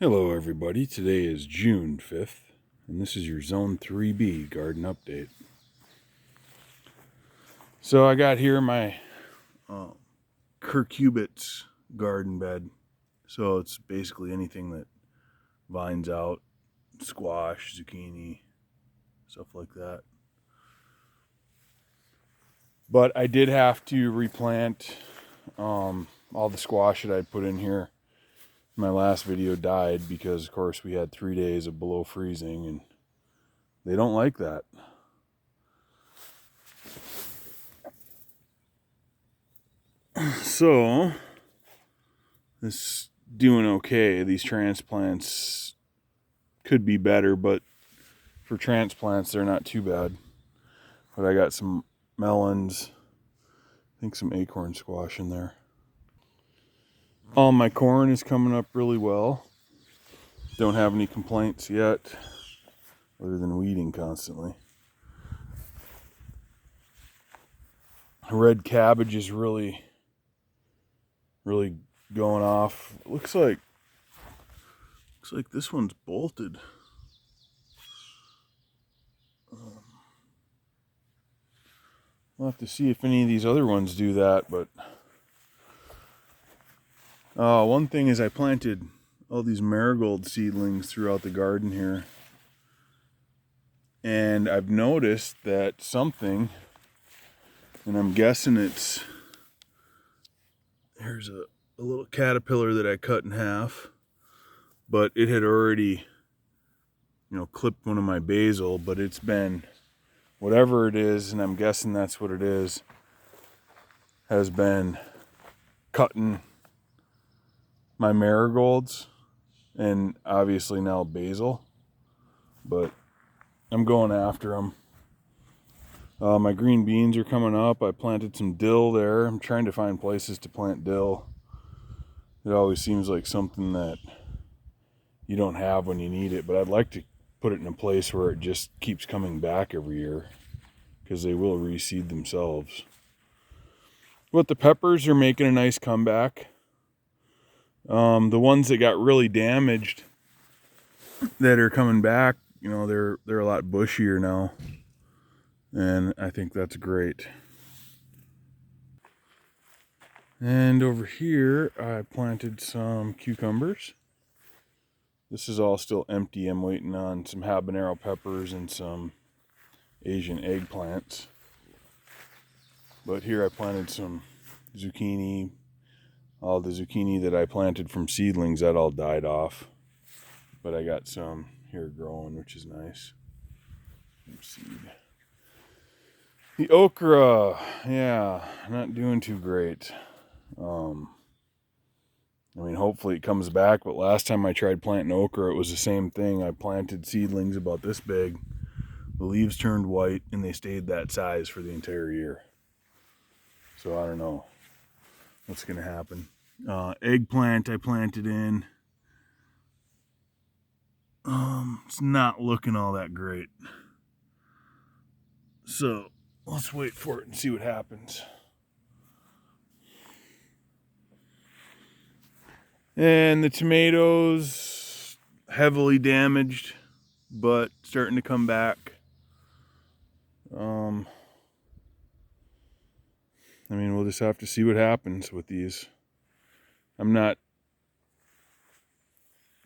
Hello everybody, today is June 5th, and this is your Zone 3B garden update. So I got here my curcubits garden bed. So it's basically anything that vines out, squash, zucchini, stuff like that. But I did have to replant all the squash that I put in here. My last video died because, of course, we had 3 days of below freezing, and they don't like that. So, it's doing okay. These transplants could be better, but for transplants, they're not too bad. But I got some melons, I think some acorn squash in there. All my corn is coming up really well. Don't have any complaints yet, other than weeding constantly. Red cabbage is really going off. Looks like this one's bolted. We'll have to see if any of these other ones do that, but one thing is I planted all these marigold seedlings throughout the garden here, and I've noticed that something, and I'm guessing here's a little caterpillar that I cut in half, but it had already, clipped one of my basil, but it's been, whatever it is, and I'm guessing that's what it is, has been cutting my marigolds and obviously now basil, but I'm going after them. My green beans are coming up. I planted some dill there. I'm trying to find places to plant dill. It always seems like something that you don't have when you need it, but I'd like to put it in a place where it just keeps coming back every year, because they will reseed themselves. But the peppers are making a nice comeback. The ones that got really damaged that are coming back, they're a lot bushier now, and I think that's great. And over here I planted some cucumbers. This is all still empty. I'm waiting on some habanero peppers and some Asian eggplants. But here I planted some zucchini. All the zucchini that I planted from seedlings, that all died off. But I got some here growing, which is nice. Seed. The okra, yeah, not doing too great. Hopefully it comes back, but last time I tried planting okra, it was the same thing. I planted seedlings about this big. The leaves turned white, and they stayed that size for the entire year. So I don't know what's going to happen. Eggplant I planted in. It's not looking all that great. So let's wait for it and see what happens. And the tomatoes, heavily damaged, but starting to come back. We'll just have to see what happens with these. I'm not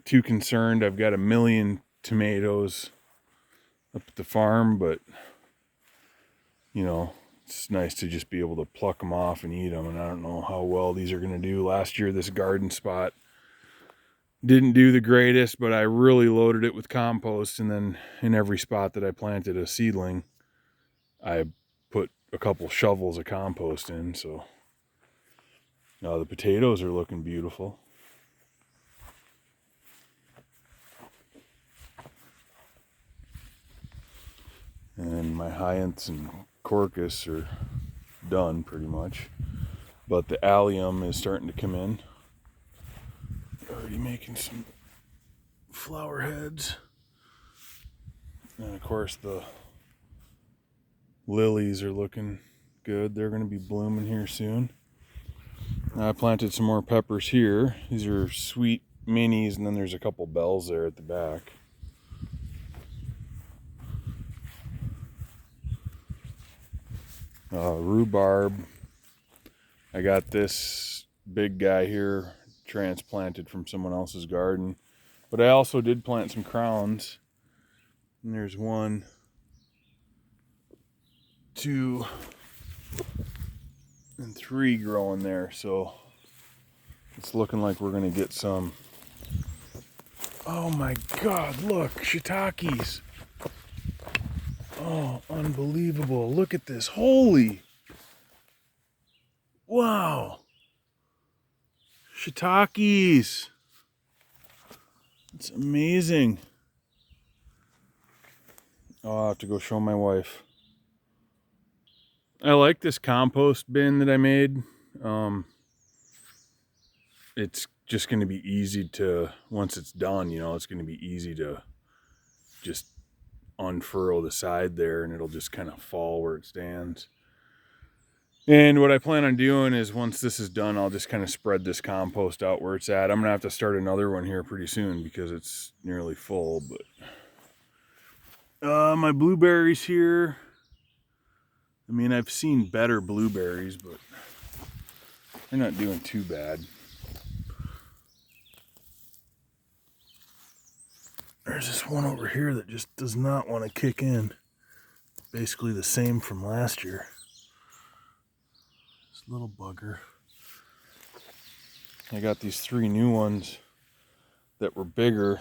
too concerned. I've got 1 million tomatoes up at the farm, but it's nice to just be able to pluck them off and eat them. And I don't know how well these are going to do. Last year, this garden spot didn't do the greatest, but I really loaded it with compost, and then in every spot that I planted a seedling, I put a couple shovels of compost in. So now the potatoes are looking beautiful. And my hyacinths and crocus are done pretty much, but the allium is starting to come in. Already making some flower heads. And of course the lilies are looking good. They're going to be blooming here soon. I planted some more peppers here. These are sweet minis, and then there's a couple bells there at the back. Rhubarb. I got this big guy here transplanted from someone else's garden. But I also did plant some crowns. And there's 1, 2, and 3 growing there. So it's looking like we're going to get some. Oh my God, look, shiitakes. Oh, unbelievable. Look at this. Holy. Wow. Shiitakes. It's amazing. I'll have to go show my wife. I like this compost bin that I made. It's just going to be easy to, once it's done, it's going to be easy to just unfurl the side there, and it'll just kind of fall where it stands. And what I plan on doing is, once this is done, I'll just kind of spread this compost out where it's at. I'm going to have to start another one here pretty soon because it's nearly full. But my blueberries here. I mean, I've seen better blueberries, but they're not doing too bad. There's this one over here that just does not want to kick in. Basically the same from last year. This little bugger. I got these 3 new ones that were bigger,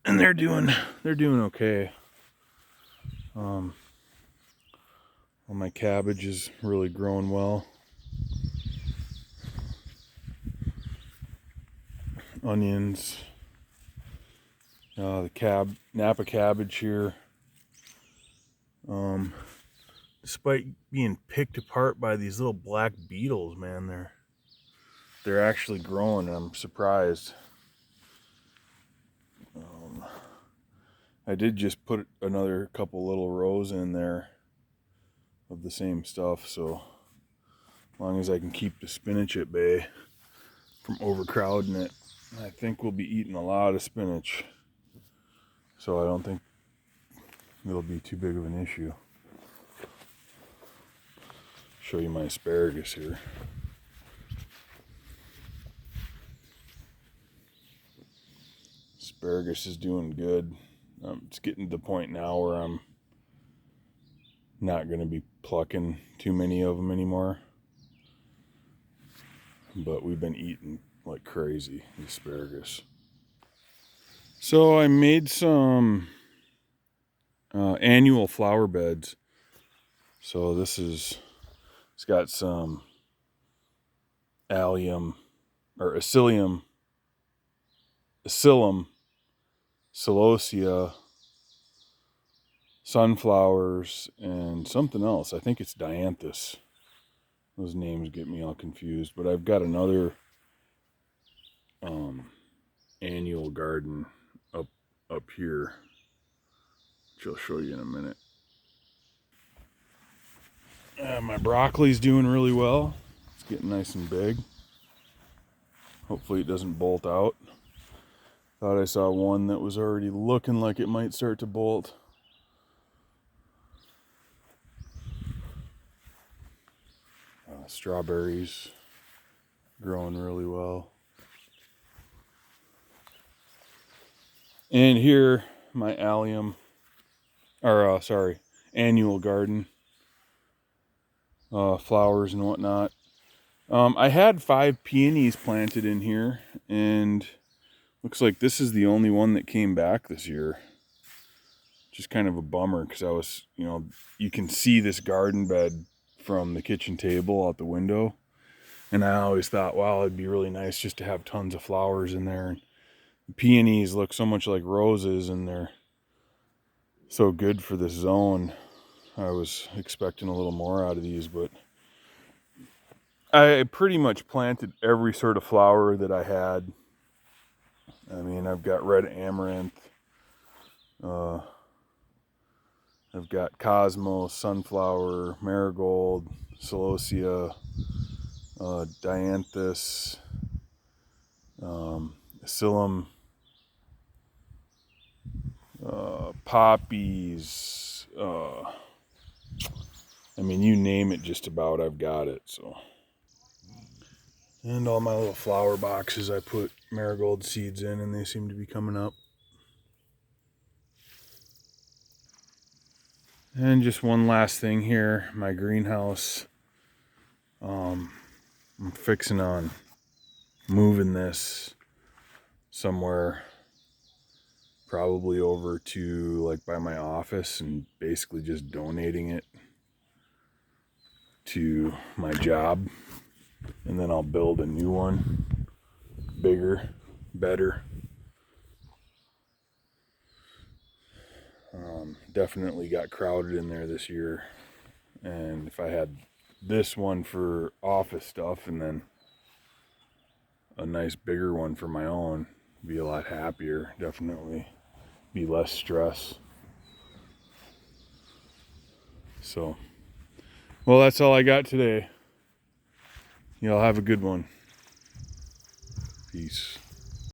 and they're doing okay. Well, my cabbage is really growing well. Onions. The Napa cabbage here. Despite being picked apart by these little black beetles, man, they're actually growing, and I'm surprised. I did just put another couple little rows in there of the same stuff, so as long as I can keep the spinach at bay from overcrowding it, I think we'll be eating a lot of spinach. So I don't think it'll be too big of an issue. Show you my asparagus here. Asparagus is doing good. It's getting to the point now where I'm not going to be plucking too many of them anymore. But we've been eating like crazy asparagus. So I made some annual flower beds. So it's got some allium or Asylum, celosia, sunflowers, and something else. I think it's dianthus. Those names get me all confused. But I've got another annual garden up here, which I'll show you in a minute. My broccoli's doing really well. It's getting nice and big. Hopefully it doesn't bolt out. Thought I saw one that was already looking like it might start to bolt. Strawberries growing really well. And here, my annual garden. Flowers and whatnot. I had 5 peonies planted in here, and looks like this is the only one that came back this year. Just kind of a bummer, because I was, you can see this garden bed from the kitchen table out the window. And I always thought, wow, it'd be really nice just to have tons of flowers in there. And the peonies look so much like roses, and they're so good for this zone. I was expecting a little more out of these, but I pretty much planted every sort of flower that I had. I mean, I've got red amaranth. I've got cosmos, sunflower, marigold, celosia, dianthus, psyllium, poppies, I mean, you name it just about, I've got it. So, and all my little flower boxes I put marigold seeds in, and they seem to be coming up. And just one last thing here, my greenhouse. I'm fixing on moving this somewhere, probably over to like by my office, and basically just donating it to my job. And then I'll build a new one, bigger, better. Definitely got crowded in there this year. And if I had this one for office stuff and then a nice bigger one for my own, be a lot happier. Definitely be less stress. So, well, that's all I got today. Y'all have a good one. Peace.